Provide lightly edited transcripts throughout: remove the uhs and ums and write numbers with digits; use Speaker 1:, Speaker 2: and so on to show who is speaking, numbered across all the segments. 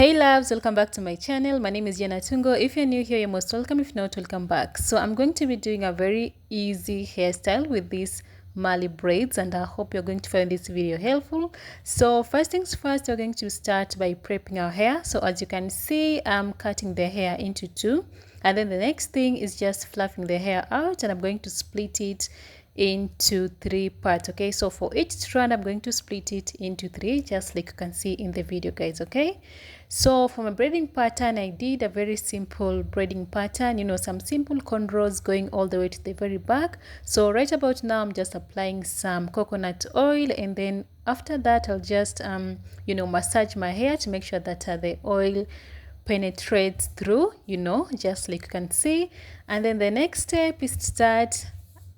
Speaker 1: Hey loves, welcome back to my channel. My name is Jana Tungo. If you're new here, you're most welcome. If not, welcome back. So I'm going to be doing a very easy hairstyle with these Marley braids, and I hope you're going to find this video helpful. So first things first, we're going to start by prepping our hair. So as you can see, I'm cutting the hair into two, and then the next thing is just fluffing the hair out, and I'm going to split it into three parts. Okay, so for each strand I'm going to split it into three, just like you can see in the video, guys. Okay, so for my braiding pattern, I did a very simple braiding pattern, you know, some simple cornrows going all the way to the very back. So right about now I'm just applying some coconut oil, and then after that I'll just you know, massage my hair to make sure that the oil penetrates through, you know, just like you can see. And then the next step is to start,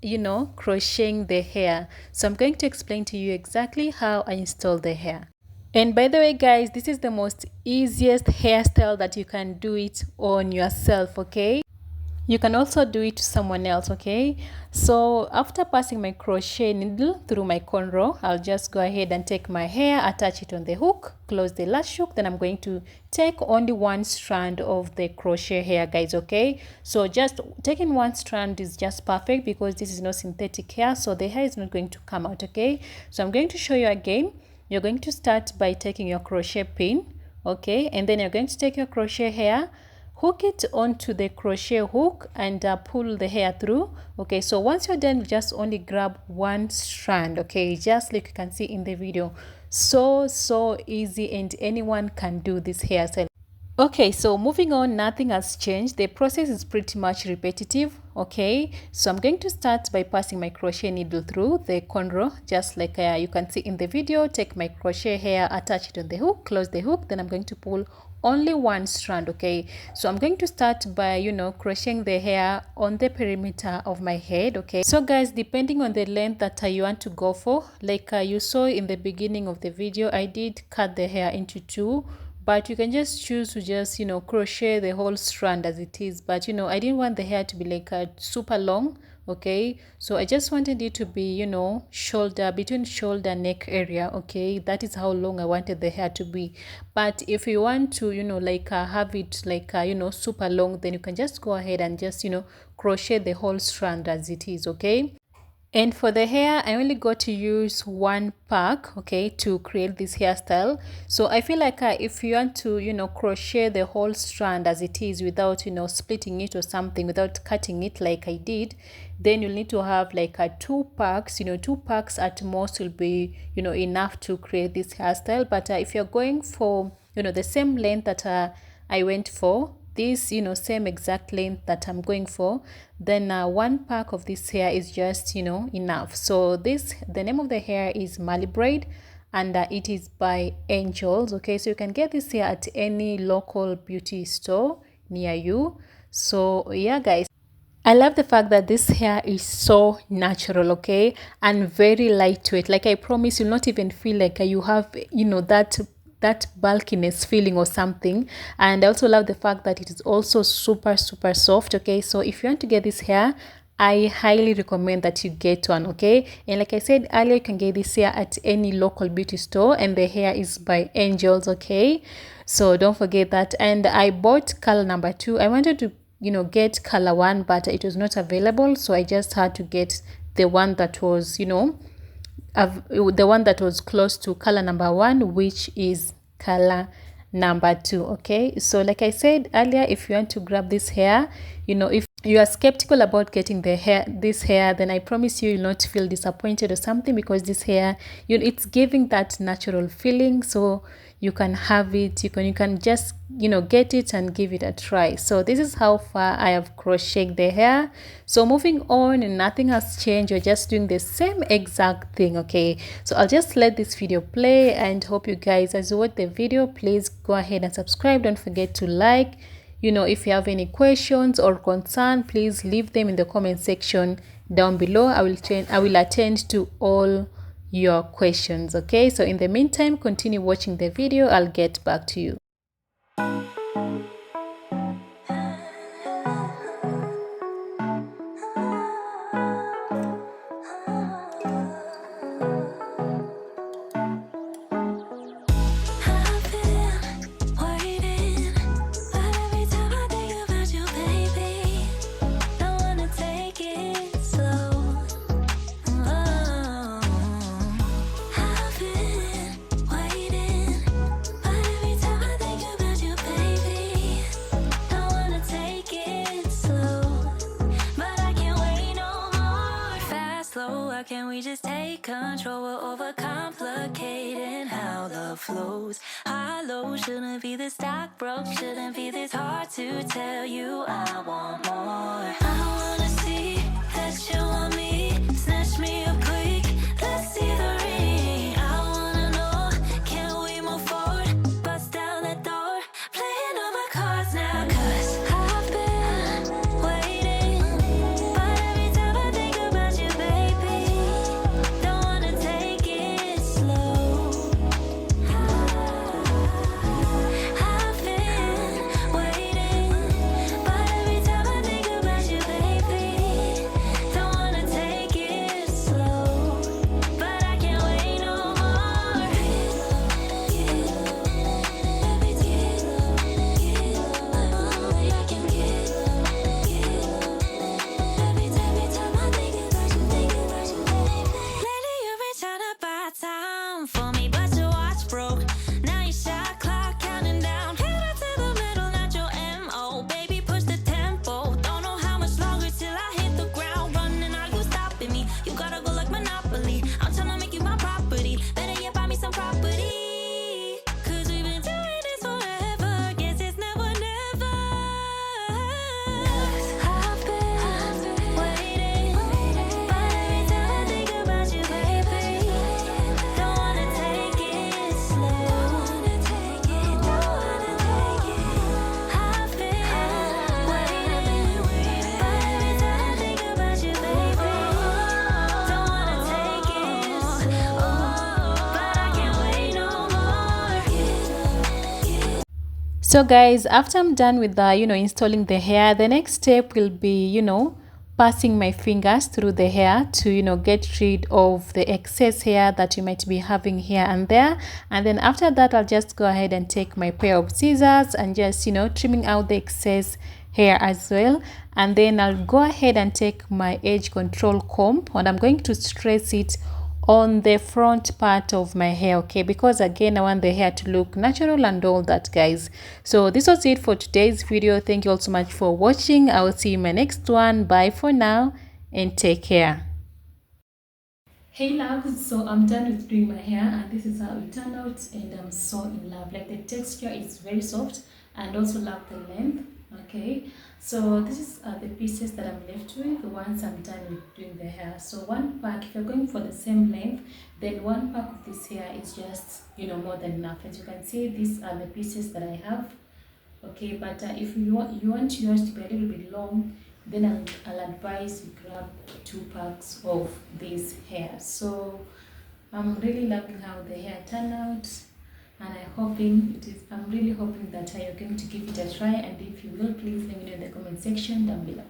Speaker 1: you know, crocheting the hair. So I'm going to explain to you exactly how I install the hair. And by the way, guys, this is the most easiest hairstyle that you can do it on yourself. Okay, you can also do it to someone else. Okay, so after passing my crochet needle through my cornrow, I'll just go ahead and take my hair, attach it on the hook, close the lash hook. Then I'm going to take only one strand of the crochet hair, guys. Okay, so just taking one strand is just perfect because this is not synthetic hair, so the hair is not going to come out. Okay, so I'm going to show you again. You're going to start by taking your crochet pin, okay, and then you're going to take your crochet hair, hook it onto the crochet hook, and pull the hair through. Okay, so once you're done, you just only grab one strand. Okay, just like you can see in the video. So easy, and anyone can do this hairstyle. Okay, so moving on, nothing has changed. The process is pretty much repetitive. Okay, so I'm going to start by passing my crochet needle through the cornrow, just like you can see in the video. Take my crochet hair, attach it on the hook, close the hook, then I'm going to pull only one strand. Okay, so I'm going to start by, you know, crocheting the hair on the perimeter of my head. Okay, so guys, depending on the length that you want to go for, like you saw in the beginning of the video, I did cut the hair into two, but you can just choose to just, you know, crochet the whole strand as it is. But you know, I didn't want the hair to be like super long. Okay, so I just wanted it to be, you know, shoulder, between shoulder neck area. Okay, that is how long I wanted the hair to be. But if you want to, you know, like have it like you know, super long, then you can just go ahead and just, you know, crochet the whole strand as it is. Okay, and for the hair, I only got to use one pack, okay, to create this hairstyle. So I feel like if you want to, you know, crochet the whole strand as it is without, you know, splitting it or something, without cutting it like I did, then you'll need to have like two packs. You know, two packs at most will be, you know, enough to create this hairstyle. But if you're going for, you know, the same length that I went for, this, you know, same exact length that I'm going for, then one pack of this hair is just, you know, enough. So this, the name of the hair is Marley Braid, and it is by Angels. Okay, so you can get this hair at any local beauty store near you. So yeah, guys, I love the fact that this hair is so natural, okay, and very lightweight. Like I promise, you'll not even feel like you have, you know, that bulkiness feeling or something. And I also love the fact that it is also super soft. Okay, so if you want to get this hair, I highly recommend that you get one. Okay, and like I said earlier, you can get this hair at any local beauty store, and the hair is by Angels. Okay, so don't forget that. And I bought color number 2. I wanted to, you know, get color 1, but it was not available, so I just had to get the one that was, you know, the one that was close to color number 1, which is color number 2. Okay, so like I said earlier, if you want to grab this hair, you know, if you are skeptical about getting this hair, then I promise you'll not feel disappointed or something, because this hair, you know, it's giving that natural feeling. So you can have it, you can just, you know, get it and give it a try. So this is how far I have crocheted the hair. So moving on, and nothing has changed, you're just doing the same exact thing. Okay, so I'll just let this video play, and hope you guys, as you watch the video, please go ahead and subscribe. Don't forget to like. You know, if you have any questions or concern, please leave them in the comment section down below. I will attend to all your questions. Okay, so in the meantime, continue watching the video. I'll get back to you.
Speaker 2: Worried flows. High low, shouldn't be this stock broke, shouldn't be this hard to tell you I want more. I wanna see that you want me, snatch me up quick, let's see the ring. I wanna know, can we move forward, bust down that door, playing all my cards now, 'cause I've been waiting, but every time I think about you, baby, don't wanna take it slow. I've been waiting, but every time I think about you, baby, don't wanna take it slow. But I can't wait no more. I can get every time I think about you, baby. Lately you've been trying to buy time for me, but your watch broke. Now your shot clock counting down. Headed to the middle, not your MO. Baby, push the tempo. Don't know how much longer till I hit the ground running. Are you stopping me? You gotta go like Monopoly. I'm tryna make you my property. Better yet, buy me some property. 'Cause we've been doing this forever. Guess it's never, never. 'Cause I've been waiting, but every time I think about you, baby, don't wanna take it slow. Don't wanna take it. I've been waiting, but every time I think about you, baby, don't wanna take it slow. But I can't wait no more.
Speaker 1: So guys, after I'm done with the installing the hair, the next step will be passing my fingers through the hair to get rid of the excess hair that you might be having here and there. And then after that, I'll just go ahead and take my pair of scissors and just trimming out the excess hair as well. And then I'll go ahead and take my edge control comb and I'm going to stress it on the front part of my hair, okay, because again I want the hair to look natural and all that, guys. So this was it for today's video. Thank you all so much for watching. I will see you in my next one. Bye for now and take care. Hey loves, so I'm done with doing my hair and this is how it turned out, and I'm so in love. Like, the texture is very soft and also love the length. Okay, so this is the pieces that I'm left with once I'm done with doing the hair. So one pack, if you're going for the same length, then one pack of this hair is just more than enough. As you can see, these are the pieces that I have. Okay, but if you want yours to be a little bit long, then I'll advise you grab 2 packs of this hair. So I'm really loving how the hair turned out, and I'm really hoping that you're going to give it a try, and if you will, please let me know in the comment section down below.